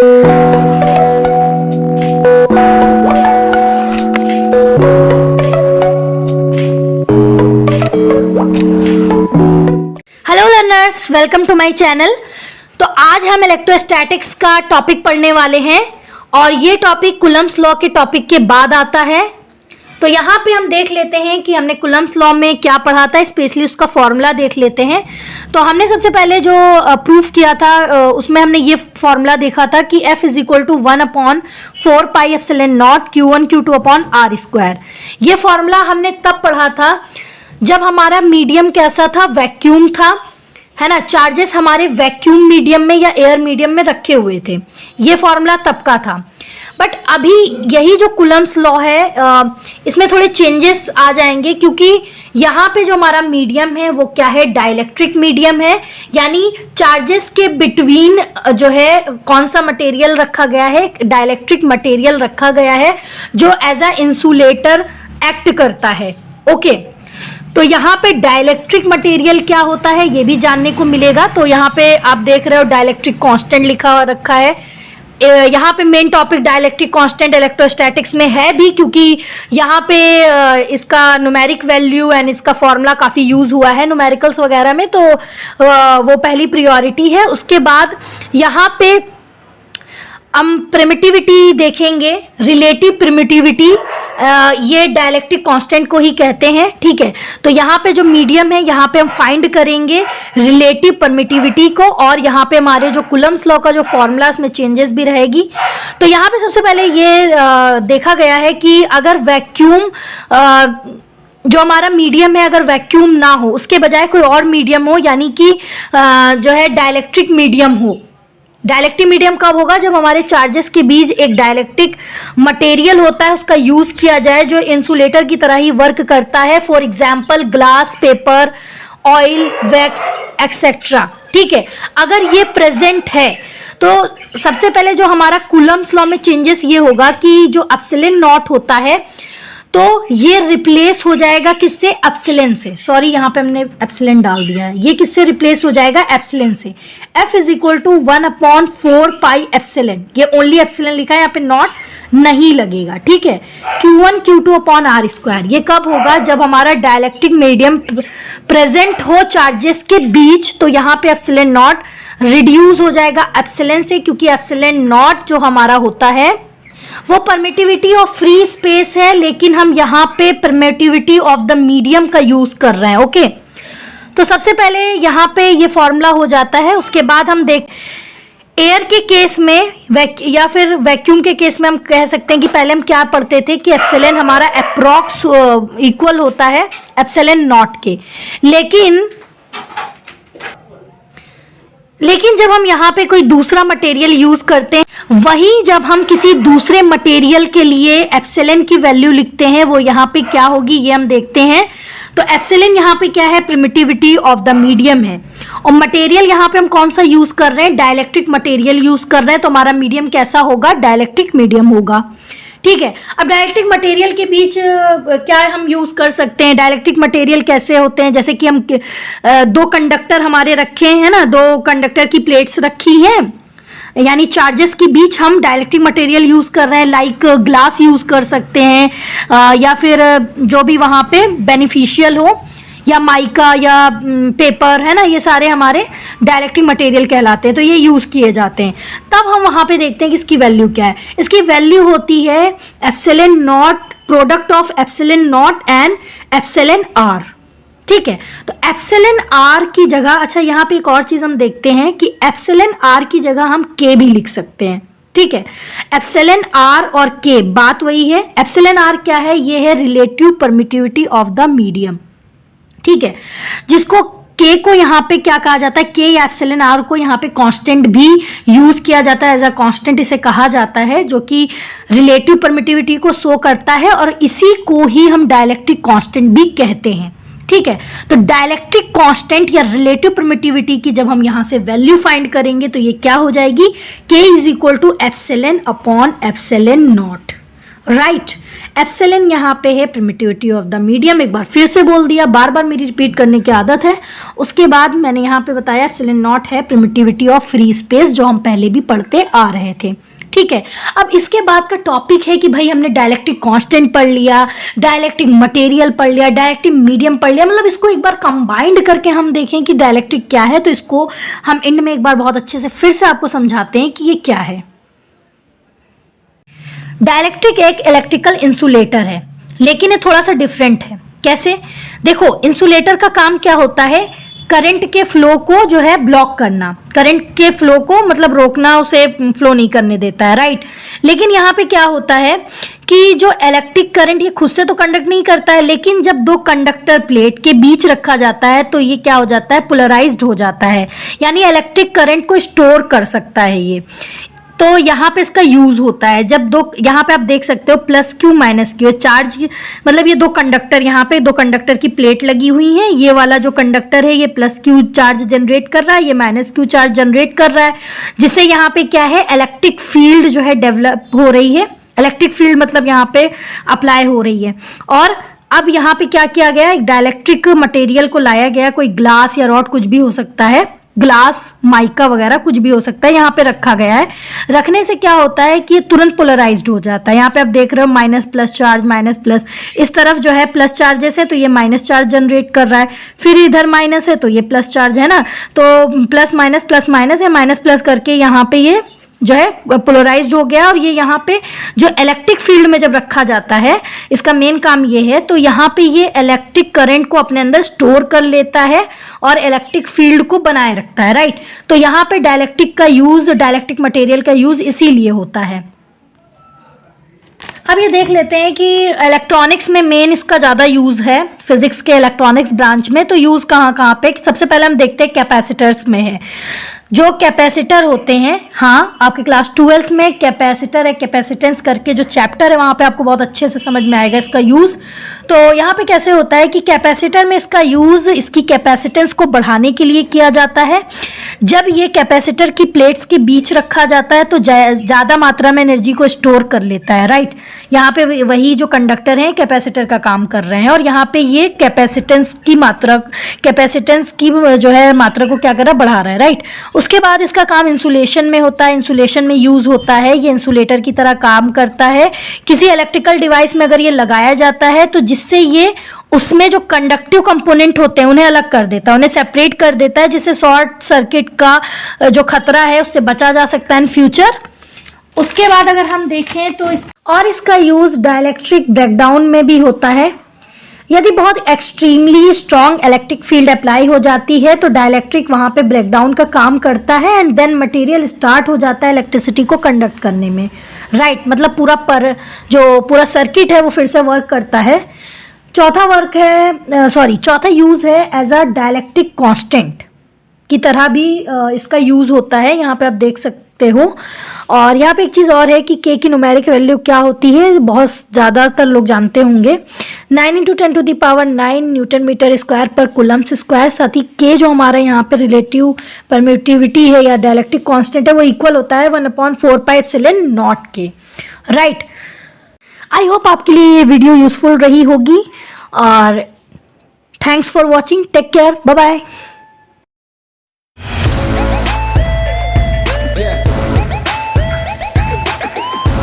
Hello learners, welcome to my channel. तो आज हम इलेक्ट्रोस्टैटिक्स का टॉपिक पढ़ने वाले हैं और ये टॉपिक कूलम्ब्स लॉ के टॉपिक के बाद आता है। तो यहाँ पे हम देख लेते हैं कि हमने कूलम्ब्स लॉ में क्या पढ़ा था, स्पेशली उसका फॉर्मूला देख लेते हैं। तो हमने सबसे पहले जो प्रूफ किया था उसमें हमने ये फॉर्मूला देखा था कि F is equal to 1/4 pi epsilon not Q1 Q2 upon R square. ये फॉर्मूला हमने तब पढ़ा था जब हमारा मीडियम कैसा था, वैक्यूम था, है ना। चार्जेस हमारे वैक्यूम मीडियम में या एयर मीडियम में रखे हुए थे। ये फॉर्मूला तब का था। बट अभी यही जो कूलम्ब्स लॉ है इसमें थोड़े चेंजेस आ जाएंगे, क्योंकि यहाँ पे जो हमारा मीडियम है वो क्या है, डाइलेक्ट्रिक मीडियम है। यानी चार्जेस के बिटवीन जो है कौन सा मटेरियल रखा गया है, डाइलेक्ट्रिक मटेरियल रखा गया है जो एज अ इंसुलेटर एक्ट करता है। ओके, तो यहाँ पे डाइलेक्ट्रिक मटेरियल क्या होता है ये भी जानने को मिलेगा। तो यहाँ पे आप देख रहे हो डाइलेक्ट्रिक कांस्टेंट लिखा रखा है। यहाँ पे main topic dielectric constant electrostatics में है भी, क्योंकि यहाँ पे इसका न्यूमेरिक वैल्यू एंड इसका फॉर्मूला काफ़ी यूज़ हुआ है न्यूमेरिकल्स वगैरह में, तो वो पहली प्रायोरिटी है। उसके बाद यहाँ पे हम प्रिमिटिविटी देखेंगे, रिलेटिव प्रिमिटिविटी, ये डाइलेक्ट्रिक कांस्टेंट को ही कहते हैं। ठीक है, तो यहाँ पे जो मीडियम है यहाँ पे हम फाइंड करेंगे रिलेटिव परमिटिविटी को, और यहाँ पे हमारे जो कूलम्ब्स लॉ का जो फॉर्मूला उसमें चेंजेस भी रहेगी। तो यहाँ पे सबसे पहले ये देखा गया है कि अगर वैक्यूम जो हमारा मीडियम है अगर वैक्यूम ना हो, उसके बजाय कोई और मीडियम हो, यानी कि जो है डाइलेक्ट्रिक मीडियम हो। डाइलेक्ट्रिक मीडियम कब होगा, जब हमारे चार्जेस के बीच एक डाइलेक्ट्रिक मटेरियल होता है उसका यूज किया जाए जो इंसुलेटर की तरह ही वर्क करता है। For example glass, paper, oil, wax etcetera. ठीक है, अगर ये प्रेजेंट है तो सबसे पहले जो हमारा कूलम्ब्स लॉ में चेंजेस ये होगा कि जो एप्सिलॉन नॉट होता है तो ये रिप्लेस हो जाएगा किससे, एप्सिलॉन से। सॉरी, यहाँ पे हमने एप्सिलॉन डाल दिया है। ये किससे रिप्लेस हो जाएगा, एप्सिलॉन से। F is equal to 1/4 pi epsilon. ये ओनली एप्सिलॉन लिखा है, यहाँ पे नॉट नहीं लगेगा। ठीक है, Q1 Q2 upon R square. ये कब होगा, जब हमारा डाइलेक्ट्रिक मीडियम प्रेजेंट हो चार्जेस के बीच, तो यहाँ पे एप्सिलॉन नॉट रिड्यूस हो जाएगा एप्सिलॉन से, क्योंकि एप्सिलॉन नॉट जो हमारा होता है वो परमिटिविटी ऑफ फ्री स्पेस है, लेकिन हम यहाँ पे परमिटिविटी ऑफ द मीडियम का यूज कर रहे हैं। ओके, तो सबसे पहले यहाँ पे ये फॉर्मूला हो जाता है। उसके बाद हम देख एयर के केस में या फिर वैक्यूम के केस में हम कह सकते हैं कि पहले हम क्या पढ़ते थे कि एप्सिलॉन हमारा अप्रॉक्स इक्वल होता है एप्सिलॉन नॉट के। लेकिन जब हम यहाँ पे कोई दूसरा मटेरियल यूज करते हैं, वही जब हम किसी दूसरे मटेरियल के लिए एप्सिलॉन की वैल्यू लिखते हैं वो यहाँ पे क्या होगी ये हम देखते हैं। तो एप्सिलॉन यहाँ पे क्या है, प्रिमिटिविटी ऑफ द मीडियम है, और मटेरियल यहाँ पे हम कौन सा यूज कर रहे हैं, डाइलेक्ट्रिक मटेरियल यूज कर रहे हैं, तो हमारा मीडियम कैसा होगा, डाइलेक्ट्रिक मीडियम होगा। ठीक है, अब डाइलेक्ट्रिक मटेरियल के बीच क्या हम यूज कर सकते हैं, डाइलेक्ट्रिक मटेरियल कैसे होते हैं, जैसे कि हम दो कंडक्टर हमारे रखे हैं ना, दो कंडक्टर की प्लेट्स रखी हैं, यानी चार्जेस के बीच हम डाइलेक्ट्रिक मटेरियल यूज कर रहे हैं, लाइक ग्लास यूज कर सकते हैं, या फिर जो भी वहां पे बेनिफिशियल हो, या माइका या पेपर, है ना, ये सारे हमारे डाइलेक्ट्रिक मटेरियल कहलाते हैं, तो ये यूज किए जाते हैं। तब हम वहां पे देखते हैं कि इसकी वैल्यू क्या है। इसकी वैल्यू होती है epsilon not, product of epsilon not and epsilon R. ठीक है, तो एप्सिलॉन आर की जगह, अच्छा यहाँ पे एक और चीज हम देखते हैं कि एप्सिलॉन आर की जगह हम के भी लिख सकते हैं। ठीक है, एप्सिलॉन आर और के बात वही है। एप्सिलॉन आर क्या है, ये है relative permittivity of the medium. ठीक है, जिसको के को यहाँ पे क्या कहा जाता है, के या एप्सिलॉन आर को यहाँ पे कांस्टेंट भी यूज किया जाता है, एज अ कांस्टेंट इसे कहा जाता है, जो कि रिलेटिव परमिटिविटी को शो करता है, और इसी को ही हम डाइलेक्ट्रिक कांस्टेंट भी कहते हैं। ठीक है, तो डाइलेक्ट्रिक कांस्टेंट या रिलेटिव परमिटिविटी की जब हम यहां से वैल्यू फाइंड करेंगे तो ये क्या हो जाएगी, K is equal to epsilon upon epsilon not. Right. Epsilon यहाँ पे है परमिटिविटी ऑफ द मीडियम, एक बार फिर से बोल दिया, बार बार मेरी रिपीट करने की आदत है। उसके बाद मैंने यहाँ पे बताया एप्सिलॉन नॉट है परमिटिविटी ऑफ फ्री स्पेस, जो हम पहले भी पढ़ते आ रहे थे। ठीक है, अब इसके बाद का टॉपिक है कि भाई हमने डायलेक्ट्रिक कांस्टेंट पढ़ लिया, डायलेक्ट्रिक मटेरियल पढ़ लिया, डायलेक्ट्रिक मीडियम पढ़ लिया, मतलब इसको एक बार कंबाइंड करके हम देखें कि डायलेक्ट्रिक क्या है। तो इसको हम एंड में एक बार बहुत अच्छे से फिर से आपको समझाते हैं कि ये क्या है। डायलेक्ट्रिक एक इलेक्ट्रिकल इंसुलेटर है, लेकिन ये थोड़ा सा डिफरेंट है। कैसे? देखो, इंसुलेटर का काम क्या होता है, करंट के फ्लो को जो है ब्लॉक करना, करंट के फ्लो को मतलब रोकना, उसे फ्लो नहीं करने देता है, राइट। लेकिन यहाँ पे क्या होता है कि जो इलेक्ट्रिक करंट ये खुद से तो कंडक्ट नहीं करता है, लेकिन जब दो कंडक्टर प्लेट के बीच रखा जाता है तो ये क्या हो जाता है, पोलराइज्ड हो जाता है, यानी इलेक्ट्रिक करंट को स्टोर कर सकता है ये। तो यहाँ पे इसका यूज होता है जब दो, यहाँ पे आप देख सकते हो plus Q minus Q charge, मतलब ये दो कंडक्टर, यहाँ पे दो कंडक्टर की प्लेट लगी हुई है, ये वाला जो कंडक्टर है ये प्लस क्यू चार्ज जनरेट कर रहा है, ये माइनस क्यू चार्ज जनरेट कर रहा है, जिससे यहाँ पे क्या है, इलेक्ट्रिक फील्ड जो है डेवलप हो रही है। इलेक्ट्रिक फील्ड मतलब यहाँ पे अप्लाई हो रही है। और अब यहाँ पे क्या किया गया, एक डायलेक्ट्रिक मटेरियल को लाया गया, कोई ग्लास या रॉड कुछ भी हो सकता है, ग्लास, माइका वगैरह कुछ भी हो सकता है, यहाँ पे रखा गया है। रखने से क्या होता है कि ये तुरंत पोलराइज्ड हो जाता है। यहाँ पे आप देख रहे हो minus plus charge, minus plus, इस तरफ जो है प्लस चार्जेस है तो ये माइनस चार्ज जनरेट कर रहा है, फिर इधर माइनस है तो ये प्लस चार्ज है ना, तो प्लस माइनस है, माइनस प्लस करके यहाँ पे ये जो है पोलराइज्ड हो गया। और ये यहाँ पे जो इलेक्ट्रिक फील्ड में जब रखा जाता है, इसका मेन काम ये है, तो यहाँ पे ये इलेक्ट्रिक करंट को अपने अंदर स्टोर कर लेता है और इलेक्ट्रिक फील्ड को बनाए रखता है, राइट। तो यहाँ पे डायलेक्ट्रिक का यूज, डायलेक्ट्रिक मटेरियल का यूज इसीलिए होता है। अब ये देख लेते हैं कि इलेक्ट्रॉनिक्स में मेन इसका ज़्यादा यूज़ है, फिजिक्स के इलेक्ट्रॉनिक्स ब्रांच में। तो यूज़ कहाँ कहाँ पे, सबसे पहले हम देखते हैं कैपेसिटर्स में है। जो कैपेसिटर होते हैं, हाँ, आपके क्लास 12th में कैपेसिटर है, कैपेसिटेंस करके जो चैप्टर है वहाँ पे आपको बहुत अच्छे से समझ में आएगा इसका यूज़। तो यहाँ पे कैसे होता है कि कैपेसिटर में इसका यूज़ इसकी कैपेसिटेंस को बढ़ाने के लिए किया जाता है। जब ये कैपेसिटर की प्लेट्स के बीच रखा जाता है तो ज़्यादा मात्रा में एनर्जी को स्टोर कर लेता है, राइट। यहाँ पे वही जो कंडक्टर हैं कैपेसिटर का काम कर रहे हैं, और यहाँ पे ये कैपेसिटेंस की मात्रा, कैपेसिटेंस की जो है मात्रा को क्या कर रहा है, बढ़ा रहा है, राइट। उसके बाद इसका काम इंसुलेशन में होता है, इंसुलेशन में यूज होता है, ये इंसुलेटर की तरह काम करता है। किसी इलेक्ट्रिकल डिवाइस में अगर ये लगाया जाता है तो जिससे ये उसमें जो कंडक्टिव कंपोनेंट होते हैं उन्हें अलग कर देता है, उन्हें सेपरेट कर देता है, जिससे शॉर्ट सर्किट का जो खतरा है उससे बचा जा सकता है इन फ्यूचर। उसके बाद अगर हम देखें तो इसका यूज डाइलेक्ट्रिक ब्रेकडाउन में भी होता है। यदि बहुत extremely strong electric field apply हो जाती है तो डाइलेक्ट्रिक वहाँ पे ब्रेकडाउन का काम करता है, एंड देन मटेरियल स्टार्ट हो जाता है इलेक्ट्रिसिटी को कंडक्ट करने में, राइट। मतलब जो पूरा सर्किट है वो फिर से वर्क करता है। चौथा यूज है एज अ डाइलेक्ट्रिक कांस्टेंट की तरह भी इसका यूज होता है, यहाँ पे आप देख सकते हो। और यहाँ पे एक चीज़ और है कि के की न्यूमेरिक वैल्यू क्या होती है, बहुत ज़्यादातर लोग जानते होंगे, 9 × 10⁹ न्यूटन मीटर स्क्वायर पर कूलम्स स्क्वायर। साथ ही के जो हमारा यहाँ पे रिलेटिव परमिटिविटी है या डायलेक्ट्रिक कांस्टेंट है वो इक्वल होता है 1/4πε0 के, राइट। आई होप आपके लिए ये वीडियो यूजफुल रही होगी, और thanks for watching, take care, bye bye.